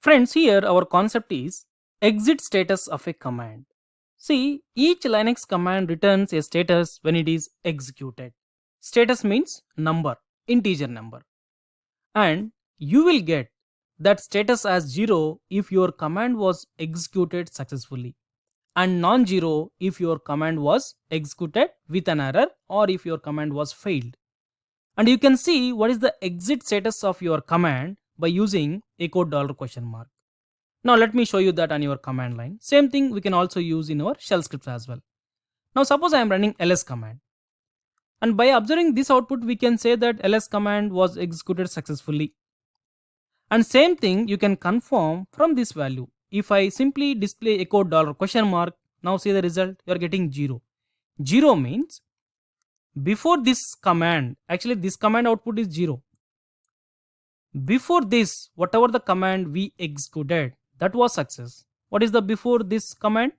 Friends, here our concept is exit status of a command. See, each Linux command returns a status when it is executed. Status means number, integer number. And you will get that status as 0 if your command was executed successfully, and non-zero if your command was executed with an error or if your command was failed. And you can see what is the exit status of your command by using echo $question mark. Now let me show you that on your command line. Same thing we can also use in our shell scripts as well. Now suppose I am running ls command, and by observing this output we can say that ls command was executed successfully. And same thing you can confirm from this value. If I simply display echo $question mark, now see the result, you are getting 0. 0 means before this command, actually this command output is 0. Before this, whatever the command we executed, that was success. What is the before this command?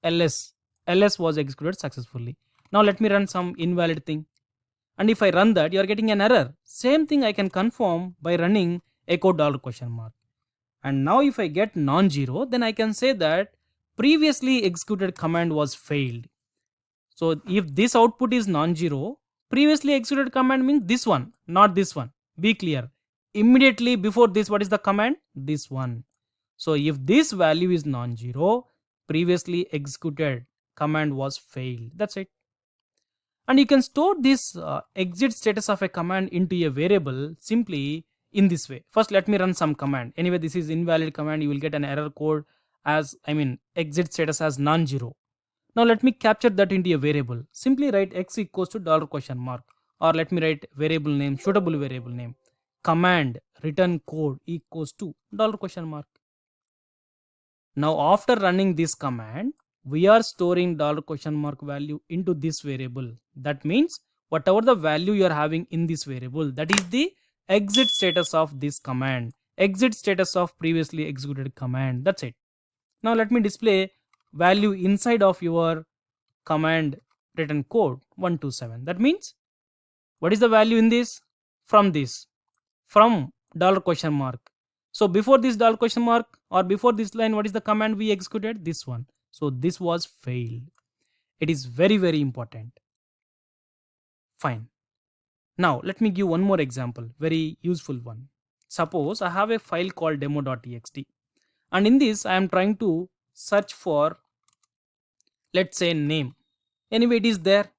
ls. ls was executed successfully. Now let me run some invalid thing. And if I run that, you are getting an error. Same thing I can confirm by running echo $question mark. And now if I get non-zero, then I can say that previously executed command was failed. So if this output is non-zero, previously executed command means this one, not this one. Be clear. Immediately before this, what is the command? This one. So if this value is non-zero, previously executed command was failed. That's it. And you can store this exit status of a command into a variable simply in this way. First let me run some command. Anyway, this is invalid command. You will get an error code as exit status as non-zero. Now let me capture that into a variable. Simply write x equals to $question mark, or let me write variable name, suitable variable name, command return code equals to $question mark. Now after running this command, we are storing $question mark value into this variable. That means whatever the value you are having in this variable, that is the exit status of this command, exit status of previously executed command. That's it. Now let me display value inside of your command written code 127. That means what is the value in this? From this, from $question mark. So before this $question mark or before this line, what is the command we executed? This one. So this was failed. It is very, very important. Fine. Now let me give one more example, very useful one. Suppose I have a file called demo.txt, and in this I am trying to search for, let's say, name. Anyway, it is there.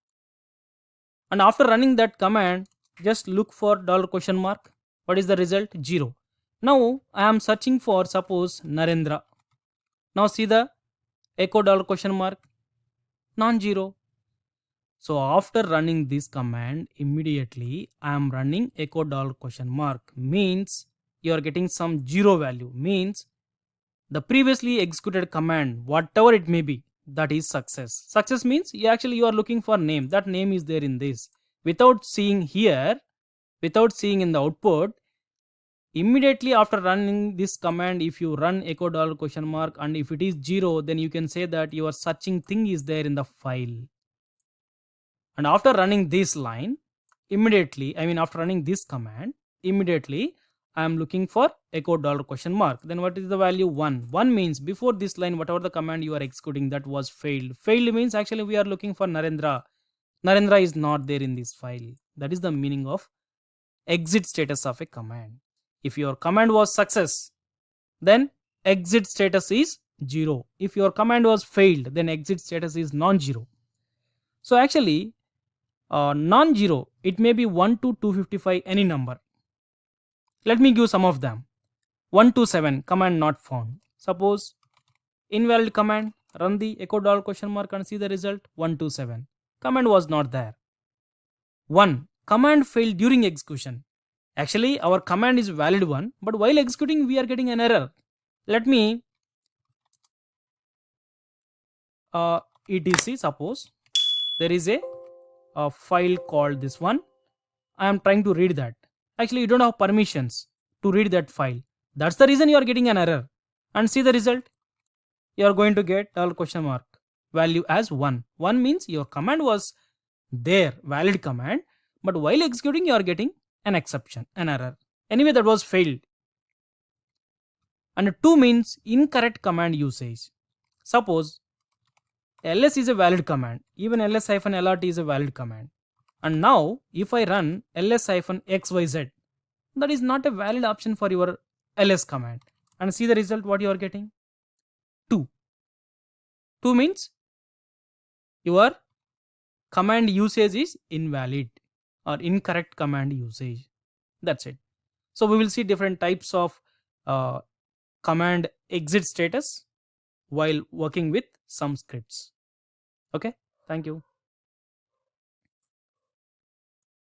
And after running that command, just look for $question mark. What is the result? 0. Now I am searching for, suppose, Narendra. Now see the echo $question mark, non-zero. So after running this command, immediately I am running echo $question mark, means you are getting some 0 value, means the previously executed command, whatever it may be, that is success. Success means you are looking for name. That name is there in this. Without seeing here, without seeing in the output, immediately after running this command, if you run echo $question mark and if it is 0, then you can say that your searching thing is there in the file. And after running this line, immediately, after running this command, immediately I am looking for echo $question mark. Then what is the value? 1. 1 means before this line, whatever the command you are executing, that was failed. Failed means actually we are looking for Narendra. Narendra is not there in this file. That is the meaning of exit status of a command. If your command was success, then exit status is 0. If your command was failed, then exit status is non-zero. So actually, non-zero, it may be 1 to 255, any number. Let me give some of them. 127, command not found. Suppose invalid command, run the echo $question mark and see the result. 127, command was not there. 1, command failed during execution. Actually our command is valid one, but while executing we are getting an error. Let me etc, suppose there is a file called this one. I am trying to read that. Actually you don't have permissions to read that file. That's the reason you are getting an error. And see the result. You are going to get $question mark value as 1. 1 means your command was there, valid command, but while executing you are getting an exception, an error. Anyway, that was failed. and 2 means incorrect command usage. Suppose ls is a valid command, even ls-lrt is a valid command, and now if I run ls-xyz, that is not a valid option for your ls command, and see the result what you are getting. 2 means your command usage is invalid or incorrect command usage. That's it. So we will see different types of uh, command exit status while working with some scripts. Okay, thank you.